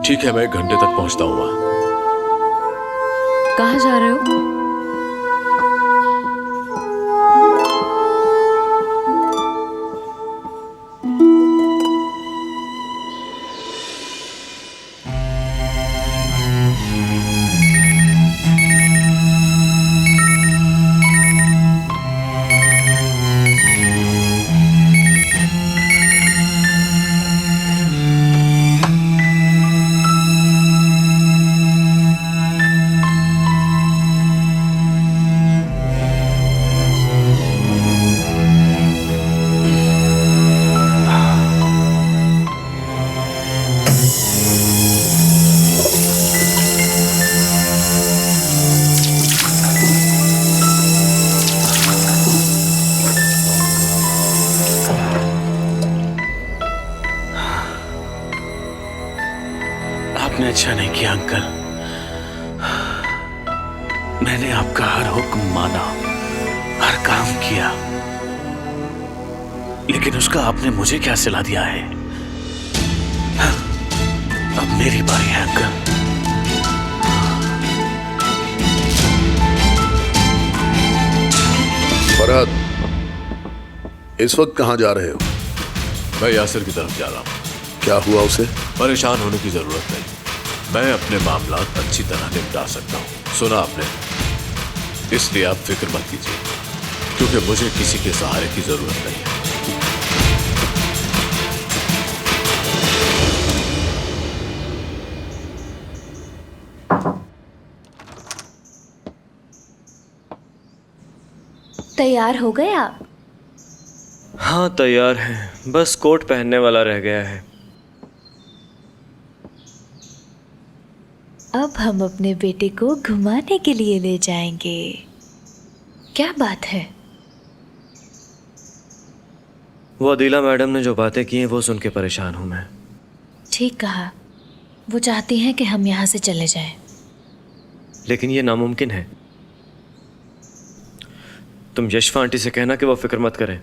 ठीक है, मैं 1 घंटे तक पहुंचता हूँ वहां। कहाँ जा रहे हो? आपने अच्छा नहीं किया अंकल। मैंने आपका हर हुक्म माना, हर काम किया, लेकिन उसका आपने मुझे क्या सिला दिया है? अब मेरी बारी है अंकल। फरहत, इस वक्त कहाँ जा रहे हो? मैं यासिर की तरफ जा रहा हूँ। क्या हुआ उसे? परेशान होने की जरूरत नहीं, मैं अपने मामलात अच्छी तरह निपटा सकता हूँ। सुना आपने, इसलिए आप फिक्र मत कीजिए, क्योंकि मुझे किसी के सहारे की जरूरत नहीं है। तैयार हो गए आप? हाँ तैयार है, बस कोट पहनने वाला रह गया है। अब हम अपने बेटे को घुमाने के लिए ले जाएंगे। क्या बात है? वो अदीला मैडम ने जो बातें की हैं वो सुन के परेशान हूँ मैं। ठीक कहा, वो चाहती हैं कि हम यहाँ से चले जाएं। लेकिन ये नामुमकिन है। तुम यशफा आंटी से कहना कि वो फिक्र मत करें,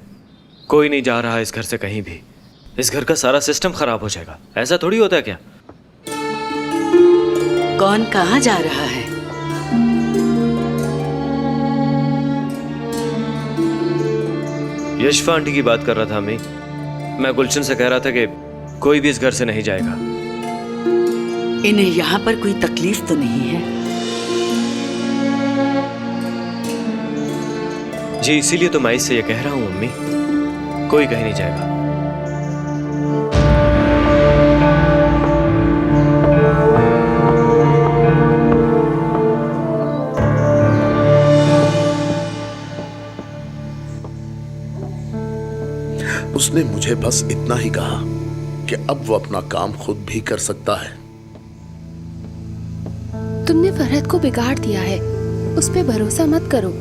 कोई नहीं जा रहा इस घर से कहीं भी। इस घर का सारा सिस्टम खराब हो जाएगा। ऐसा थोड़ी होता है क्या? कौन कहाँ जा रहा है? यशफा आंटी की बात कर रहा था अम्मी। मैं गुलशन से कह रहा था कि कोई भी इस घर से नहीं जाएगा। इन्हें यहाँ पर कोई तकलीफ तो नहीं है? जी इसीलिए तो मैं इससे ये कह रहा हूँ अम्मी, कोई कहीं नहीं जाएगा। उसने मुझे बस इतना ही कहा कि अब वो अपना काम खुद भी कर सकता है। तुमने फरहत को बिगाड़ दिया है, उस पे भरोसा मत करो।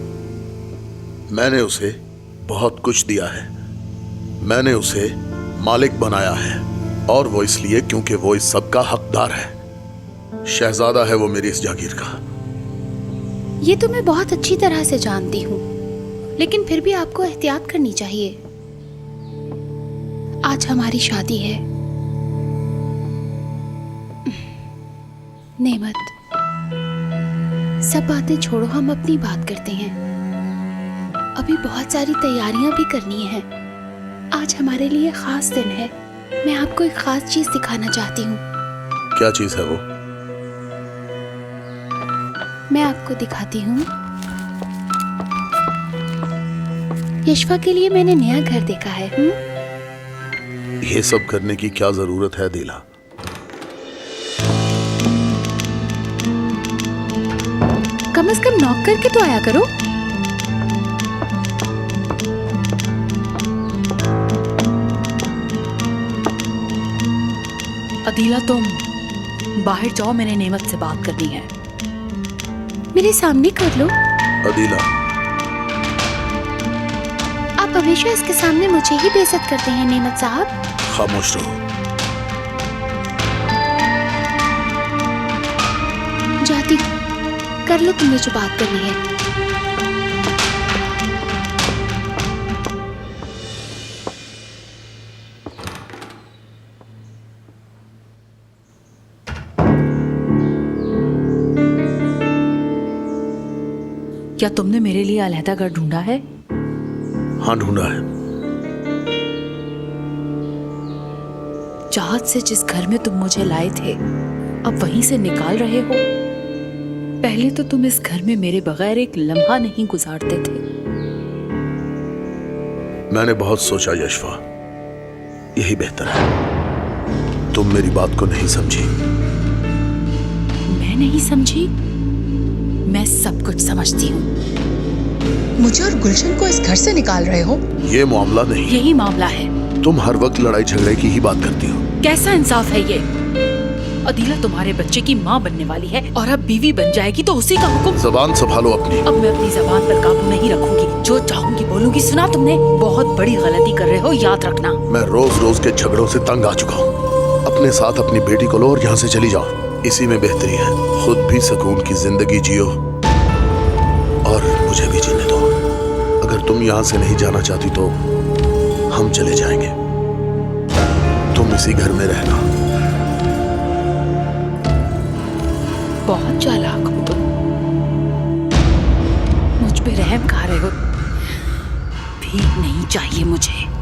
मैंने उसे बहुत कुछ दिया है। मैंने उसे मालिक बनाया है, और वो इसलिए क्योंकि वो इस सब का हकदार है। शहजादा है वो मेरी इस जागीर का। ये तो मैं बहुत अच्छी तरह से जानती हूँ, लेकिन फिर भी आपको एहतियात करनी चाहिए। आज हमारी शादी है। नेमत, सब बातें छोड़ो, हम अपनी बात करते हैं। अभी बहुत सारी तैयारियां भी करनी है। आज हमारे लिए खास दिन है। मैं आपको एक खास चीज दिखाना चाहती हूँ। क्या चीज है वो? मैं आपको दिखाती हूँ। यशफा के लिए मैंने नया घर देखा है। ये सब करने की क्या जरूरत है दिला? कम से कम नॉक करके तो आया करो। अदीला तुम बाहर जाओ, मैंने नेमत से बात करनी है। मेरे सामने कर लो। अदीला, आप हमेशा इसके सामने मुझे ही बेइज्जत करते हैं नेमत साहब। खामोश रहो। जाती कर लो तुमने जो बात करनी है। क्या तुमने मेरे लिए अलहदा घर ढूंढा है? हाँ, ढूंढा है। चाहत से जिस घर में तुम मुझे लाए थे, अब वहीं से निकाल रहे हो। पहले तो तुम इस घर में मेरे बगैर एक लम्हा नहीं गुजारते थे। मैंने बहुत सोचा यशफा, यही बेहतर है। तुम मेरी बात को नहीं समझी। मैं नहीं समझी? मैं सब कुछ समझती हूँ। मुझे और गुलशन को इस घर से निकाल रहे हो? ये मामला नहीं। यही मामला है। तुम हर वक्त लड़ाई झगड़े की ही बात करती हो। कैसा इंसाफ है ये? अदीला तुम्हारे बच्चे की माँ बनने वाली है और अब बीवी बन जाएगी तो उसी का हुक्म। जबान संभालो अपनी। अब मैं अपनी जबान पर काबू नहीं रखूंगी। जो चाहूंगी बोलूंगी। सुना तुमने? बहुत बड़ी गलती कर रहे हो, याद रखना। मैं रोज रोज के झगड़ों से तंग आ चुका हूँ। अपने साथ अपनी बेटी को लो और यहाँ से चली जाओ। इसी में बेहतरी है। खुद भी सुकून की जिंदगी जियो और मुझे भी जीने दो। अगर तुम यहाँ से नहीं जाना चाहती तो हम चले जाएंगे। तुम इसी घर में रहना। बहुत चालाक हो तुम। मुझ पे रहम खा रहे हो। भीख नहीं चाहिए मुझे।